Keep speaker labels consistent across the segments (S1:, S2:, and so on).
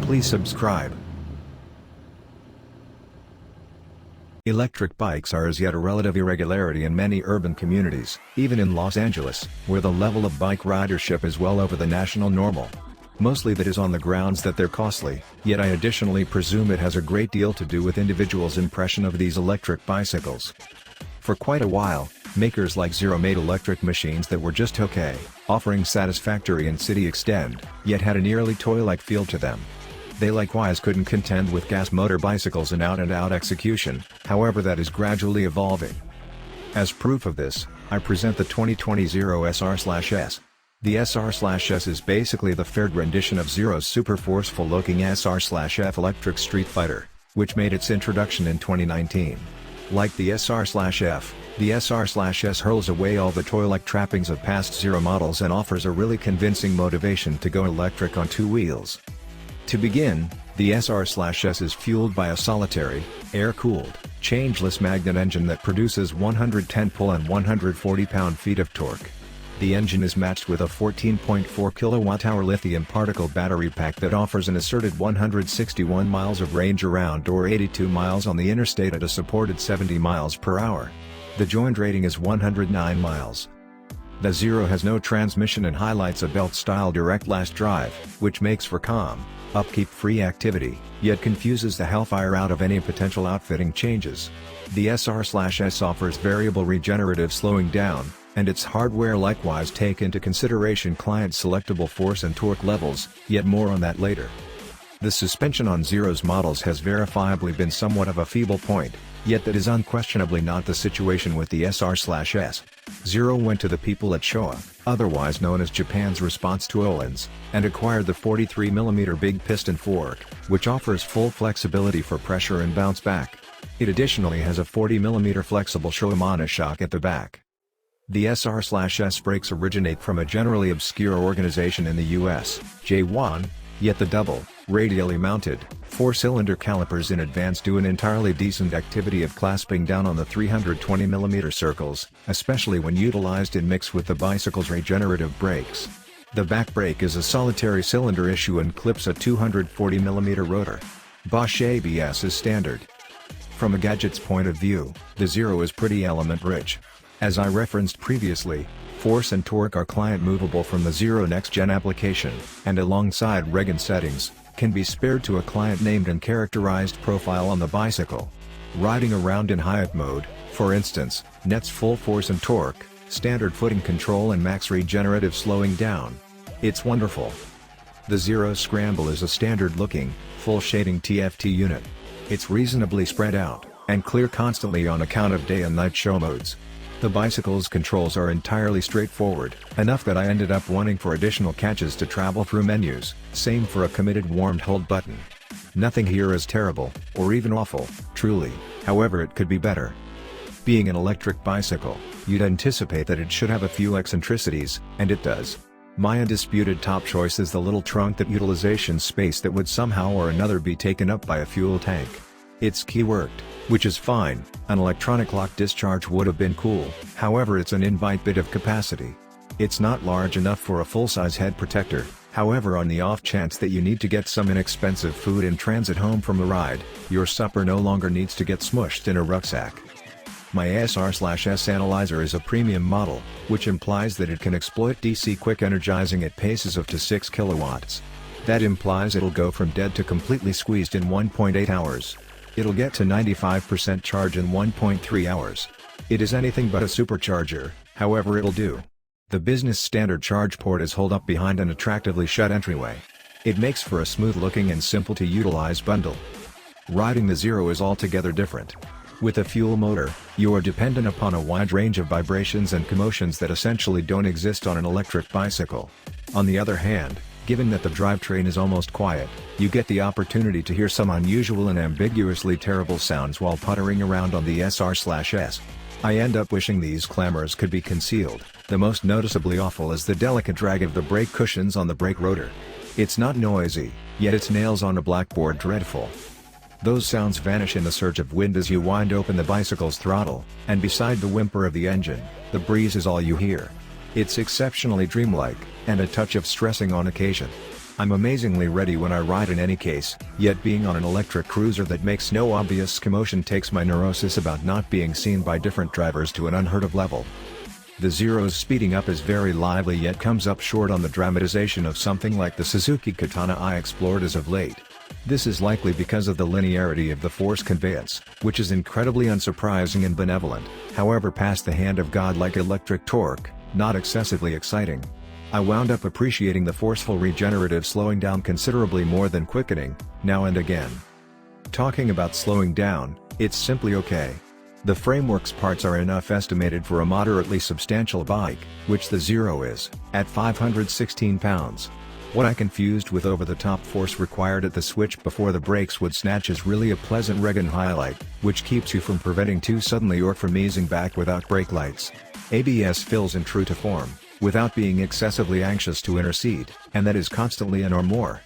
S1: Please subscribe. Electric bikes are as yet a relative irregularity in many urban communities, even in Los Angeles, where the level of bike ridership is well over the national normal. Mostly that is on the grounds that they're costly, yet I additionally presume it has a great deal to do with individuals' impression of these electric bicycles. For quite a while, makers like Zero made electric machines that were just okay, offering satisfactory and city extend, yet had a nearly toy-like feel to them. They likewise couldn't contend with gas motor bicycles in out-and-out execution, however that is gradually evolving. As proof of this, I present the 2020 Zero SR/S. The SR/S is basically the fared rendition of Zero's super-forceful looking SR/F electric streetfighter, which made its introduction in 2019. Like the SR/F, the SR/S hurls away all the toy-like trappings of past Zero models and offers a really convincing motivation to go electric on two wheels. To begin, the SR/S is fueled by a solitary, air-cooled, changeless magnet engine that produces 110 pull and 140 pound-feet of torque. The engine is matched with a 14.4 kWh lithium particle battery pack that offers an asserted 161 miles of range around or 82 miles on the interstate at a supported 70 miles per hour. The joint rating is 109 miles. The Zero has no transmission and highlights a belt-style direct last drive, which makes for calm, upkeep-free activity, yet confuses the hellfire out of any potential outfitting changes. The SR/S offers variable regenerative slowing down, and its hardware likewise take into consideration client-selectable force and torque levels, yet more on that later. The suspension on Zero's models has verifiably been somewhat of a feeble point, yet that is unquestionably not the situation with the SR/S. Zero went to the people at Showa, otherwise known as Japan's response to Öhlins, and acquired the 43mm big piston fork, which offers full flexibility for pressure and bounce back. It additionally has a 40mm flexible Showa monoshock at the back. The SR/S brakes originate from a generally obscure organization in the US, J1, yet the double, radially mounted, 4-cylinder calipers in advance do an entirely decent activity of clasping down on the 320mm circles, especially when utilized in mix with the bicycle's regenerative brakes. The back brake is a solitary cylinder issue and clips a 240mm rotor. Bosch ABS is standard. From a gadget's point of view, the Zero is pretty element-rich. As I referenced previously, force and torque are client movable from the Zero next-gen application, and alongside reg and settings, can be spared to a client-named and characterized profile on the bicycle. Riding around in Hyatt mode, for instance, nets full force and torque, standard footing control and max regenerative slowing down. It's wonderful. The Zero Scramble is a standard-looking, full-shading TFT unit. It's reasonably spread out, and clear constantly on account of day and night show modes. The bicycle's controls are entirely straightforward, enough that I ended up wanting for additional catches to travel through menus, same for a committed warmed hold button. Nothing here is terrible, or even awful, truly, however it could be better. Being an electric bicycle, you'd anticipate that it should have a few eccentricities, and it does. My undisputed top choice is the little trunk that utilization space that would somehow or another be taken up by a fuel tank. Its key worked, which is fine. An electronic lock discharge would have been cool, however it's an invite bit of capacity. It's not large enough for a full-size head protector, however on the off chance that you need to get some inexpensive food in transit home from a ride, your supper no longer needs to get smushed in a rucksack. My SR/S analyzer is a premium model, which implies that it can exploit DC quick energizing at paces of to 6 kilowatts. That implies it'll go from dead to completely squeezed in 1.8 hours. It'll get to 95% charge in 1.3 hours. It is anything but a supercharger, however it'll do. The business standard charge port is holed up behind an attractively shut entryway. It makes for a smooth-looking and simple-to-utilize bundle. Riding the Zero is altogether different. With a fuel motor, you are dependent upon a wide range of vibrations and commotions that essentially don't exist on an electric bicycle. On the other hand, given that the drivetrain is almost quiet, you get the opportunity to hear some unusual and ambiguously terrible sounds while puttering around on the SR/S. I end up wishing these clamors could be concealed. The most noticeably awful is the delicate drag of the brake cushions on the brake rotor. It's not noisy, yet its nails on a blackboard dreadful. Those sounds vanish in the surge of wind as you wind open the bicycle's throttle, and beside the whimper of the engine, the breeze is all you hear. It's exceptionally dreamlike, and a touch of stressing on occasion. I'm amazingly ready when I ride in any case, yet being on an electric cruiser that makes no obvious commotion takes my neurosis about not being seen by different drivers to an unheard of level. The Zero's speeding up is very lively yet comes up short on the dramatization of something like the Suzuki Katana I explored as of late. This is likely because of the linearity of the force conveyance, which is incredibly unsurprising and benevolent, however past the hand of God like electric torque, not excessively exciting. I wound up appreciating the forceful regenerative slowing down considerably more than quickening, now and again. Talking about slowing down, it's simply okay. The framework's parts are enough estimated for a moderately substantial bike, which the Zero is, at 516 pounds. What I confused with over-the-top force required at the switch before the brakes would snatch is really a pleasant regen highlight, which keeps you from preventing too suddenly or from easing back without brake lights. ABS fills in true to form, without being excessively anxious to intercede, and that is constantly an or more.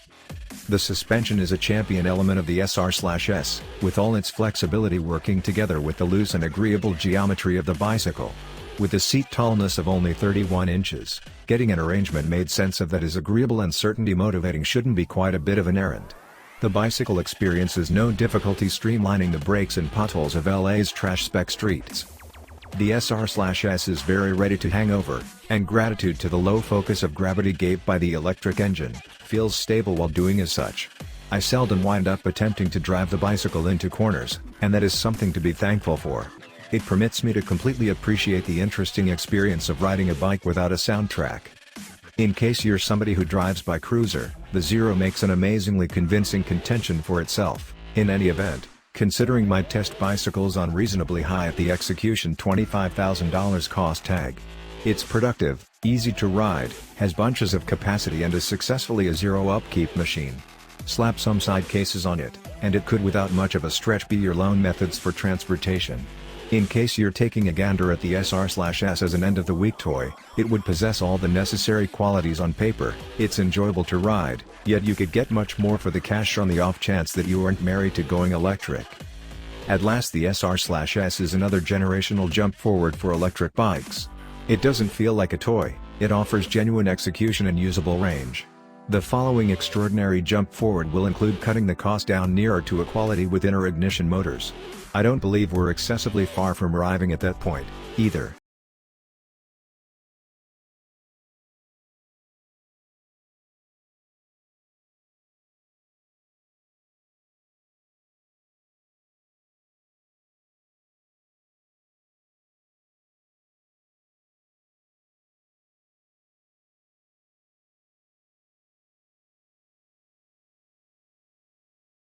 S1: The suspension is a champion element of the SR/S, with all its flexibility working together with the loose and agreeable geometry of the bicycle. With a seat tallness of only 31 inches, getting an arrangement made sense of that is agreeable and certainty motivating shouldn't be quite a bit of an errand. The bicycle experiences no difficulty streamlining the brakes and potholes of LA's trash-spec streets. The SR/S is very ready to hang over, and gratitude to the low focus of gravity gate by the electric engine, feels stable while doing as such. I seldom wind up attempting to drive the bicycle into corners, and that is something to be thankful for. It permits me to completely appreciate the interesting experience of riding a bike without a soundtrack. In case you're somebody who drives by cruiser, the Zero makes an amazingly convincing contention for itself. In any event, considering my test bicycles unreasonably high at the execution $25,000 cost tag. It's productive, easy to ride, has bunches of capacity and is successfully a zero upkeep machine. Slap some side cases on it, and it could without much of a stretch be your lone methods for transportation. In case you're taking a gander at the SR/S as an end-of-the-week toy, it would possess all the necessary qualities on paper. It's enjoyable to ride, yet you could get much more for the cash on the off chance that you aren't married to going electric. At last, the SR/S is another generational jump forward for electric bikes. It doesn't feel like a toy, it offers genuine execution and usable range. The following extraordinary jump forward will include cutting the cost down nearer to equality with inner ignition motors. I don't believe we're excessively far from arriving at that point, either.